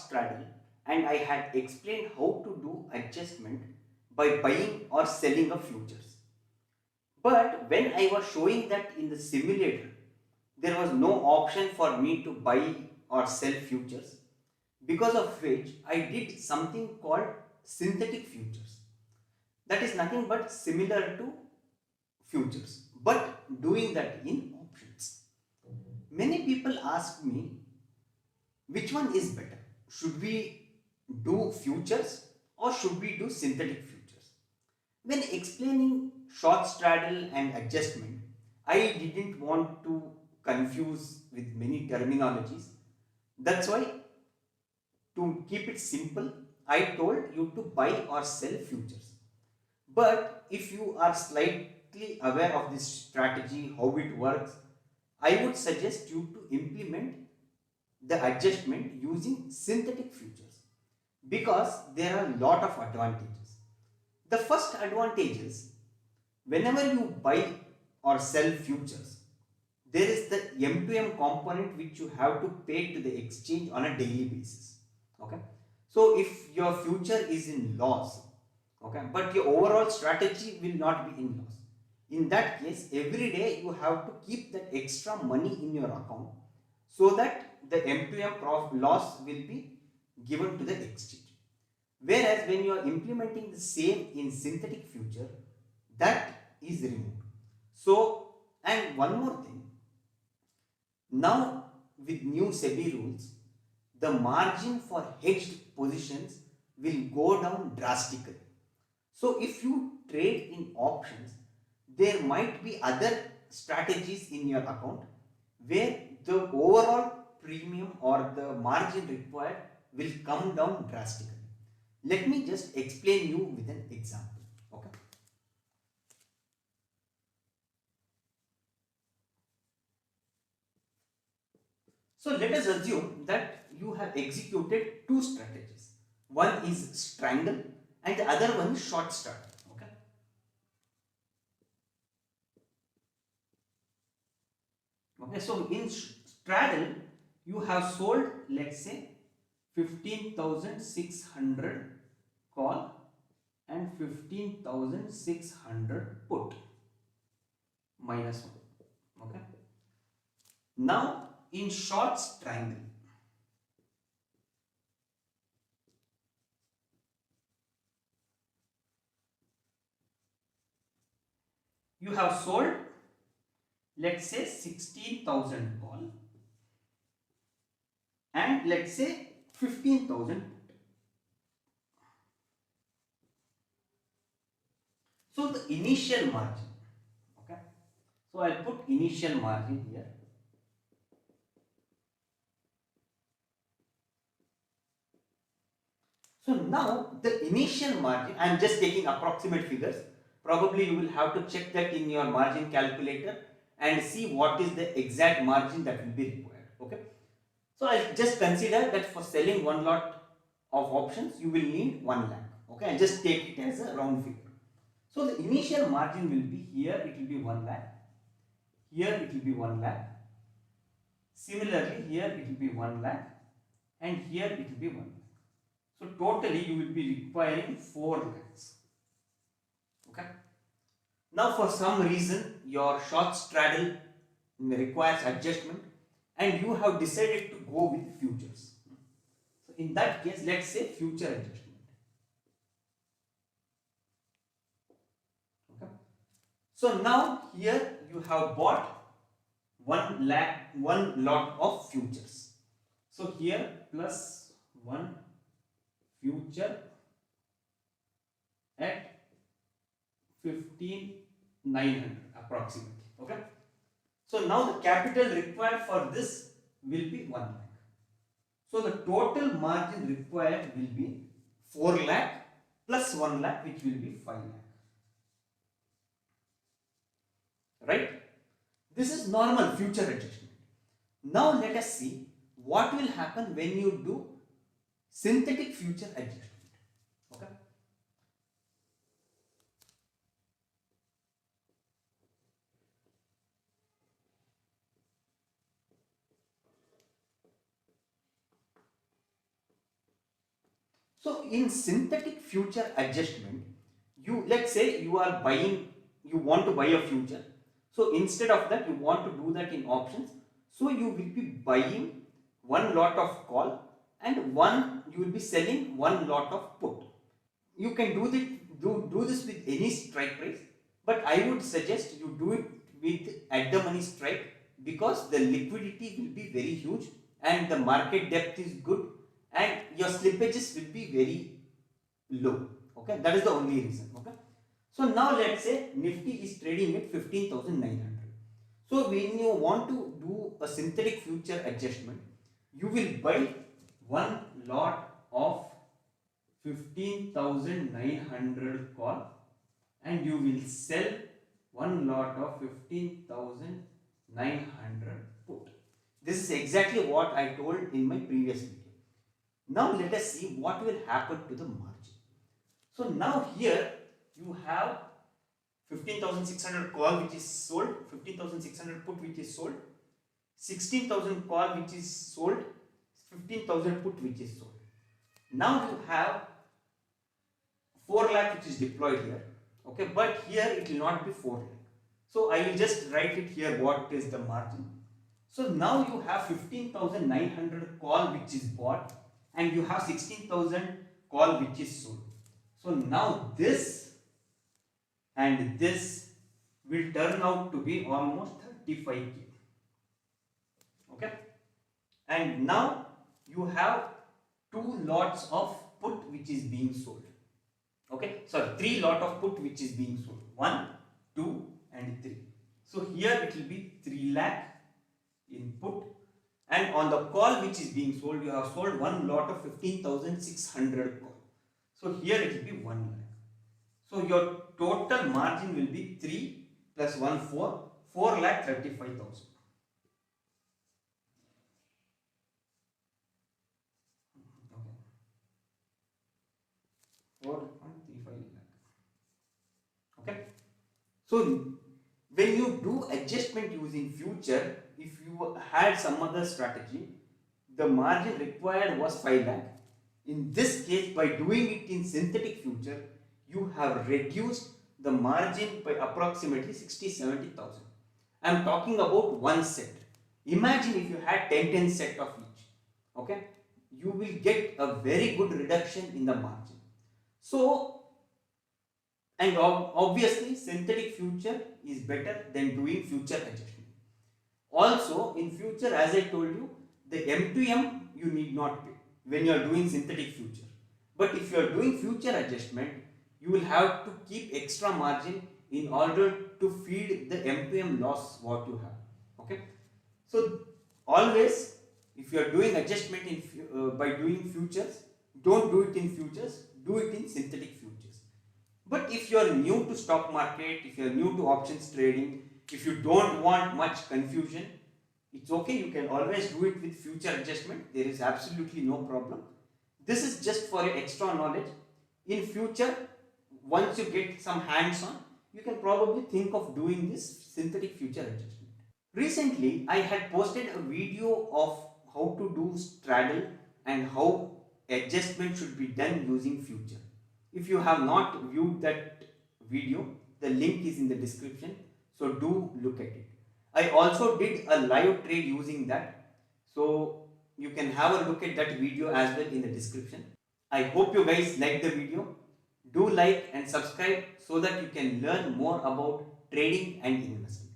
straddle and I had explained how to do adjustment by buying or selling of futures. But when I was showing that in the simulator, there was no option for me to buy or sell futures, because of which I did something called synthetic futures. That is nothing but similar to futures, but doing that in options. Many people ask me which one is better. Should we do futures or should we do synthetic futures? When explaining short straddle and adjustment, I didn't want to confuse with many terminologies. That's why, to keep it simple, I told you to buy or sell futures. But if you are slightly aware of this strategy, how it works, I would suggest you to implement the adjustment using synthetic futures, because there are a lot of advantages. The first advantage is, whenever you buy or sell futures, there is the M2M component which you have to pay to the exchange on a daily basis. Okay, so if your future is in loss, okay, but your overall strategy will not be in loss, in that case every day you have to keep that extra money in your account, so that the M2M loss will be given to the exchange. Whereas when you are implementing the same in synthetic future, that is removed. So, and one more thing, now with new SEBI rules, the margin for hedged positions will go down drastically. So if you trade in options, there might be other strategies in your account where the overall premium or the margin required will come down drastically. Let me just explain you with an example. Okay. So let us assume that you have executed two strategies. One is strangle and the other one is short straddle. Okay. Okay, so in straddle, you have sold, let's say, 15,600 call and 15,600 put, minus 1. Okay. Now in short strangle, you have sold, let's say, 16,000 call and let's say 15,000 put. So the initial margin, okay, so I'll put initial margin here. So now the initial margin, I am just taking approximate figures. Probably you will have to check that in your margin calculator and see what is the exact margin that will be required. Okay. So I'll just consider that for selling one lot of options, you will need 1 lakh. Okay, and just take it as a round figure. So the initial margin will be here, it will be 1 lakh. Here it will be 1 lakh. Similarly, here it will be 1 lakh. And here it will be 1 lakh. So totally you will be requiring 4 lakhs. Okay. Now for some reason your short straddle requires adjustment and you have decided to go with futures. So in that case, let's say future adjustment. Okay. So now here you have bought 1 lakh, 1 lot of futures. So here plus 1 future at 15,900 approximately. Okay. So now the capital required for this will be 1 lakh. So the total margin required will be 4 lakh plus 1 lakh, which will be 5 lakh. Right? This is normal future adjustment. Now let us see what will happen when you do synthetic future adjustment. Okay. So in synthetic future adjustment, let's say you are buying, you want to buy a future. So instead of that, you want to do that in options. So you will be buying one lot of call and you will be selling one lot of put. You can do this with any strike price, but I would suggest you do it with at the money strike, because the liquidity will be very huge and the market depth is good and your slippages will be very low. Okay, that is the only reason. Okay, so now let's say Nifty is trading at 15,900. So when you want to do a synthetic future adjustment, you will buy one lot of 15,900 call and you will sell one lot of 15,900 put. This is exactly what I told in my previous video. Now let us see what will happen to the margin. So now here you have 15,600 call which is sold, 15,600 put which is sold, 16,000 call which is sold, 15,000 put which is sold. Now you have 4 lakh which is deployed here. Okay, but here it will not be 4 lakh. So I will just write it here what is the margin. So now you have 15,900 call which is bought and you have 16,000 call which is sold. So now this and this will turn out to be almost 35k. Okay, and now you have 2 lots of put which is being sold. Okay, sorry, 3 lot of put which is being sold, 1, 2 and 3. So here it will be 3 lakh in put, and on the call which is being sold, you have sold one lot of 15,600 call. So here it will be 1 lakh. So your total margin will be 3 plus 1 4 lakh 35,000. Okay, 4.35 lakh. Okay, so when you do adjustment using future, if you had some other strategy, the margin required was 5 lakh. In this case, by doing it in synthetic future, you have reduced the margin by approximately 60-70,000. I am talking about one set. Imagine if you had 10 set of each. Okay, you will get a very good reduction in the margin. So, and obviously synthetic future is better than doing future adjustment. Also in future, as I told you, the M2M you need not pay when you are doing synthetic future. But if you are doing future adjustment, you will have to keep extra margin in order to feed the M2M loss what you have. Okay, so always if you are doing adjustment by doing futures, don't do it in futures, do it in synthetic futures. But if you are new to stock market, if you are new to options trading, if you don't want much confusion, it's okay, you can always do it with future adjustment. There is absolutely no problem. This is just for your extra knowledge. In future, once you get some hands on, you can probably think of doing this synthetic future adjustment. Recently, I had posted a video of how to do straddle and how adjustment should be done using future. If you have not viewed that video, the link is in the description, so do look at it. I also did a live trade using that, so you can have a look at that video as well in the description. I hope you guys like the video. Do like and subscribe so that you can learn more about trading and investing.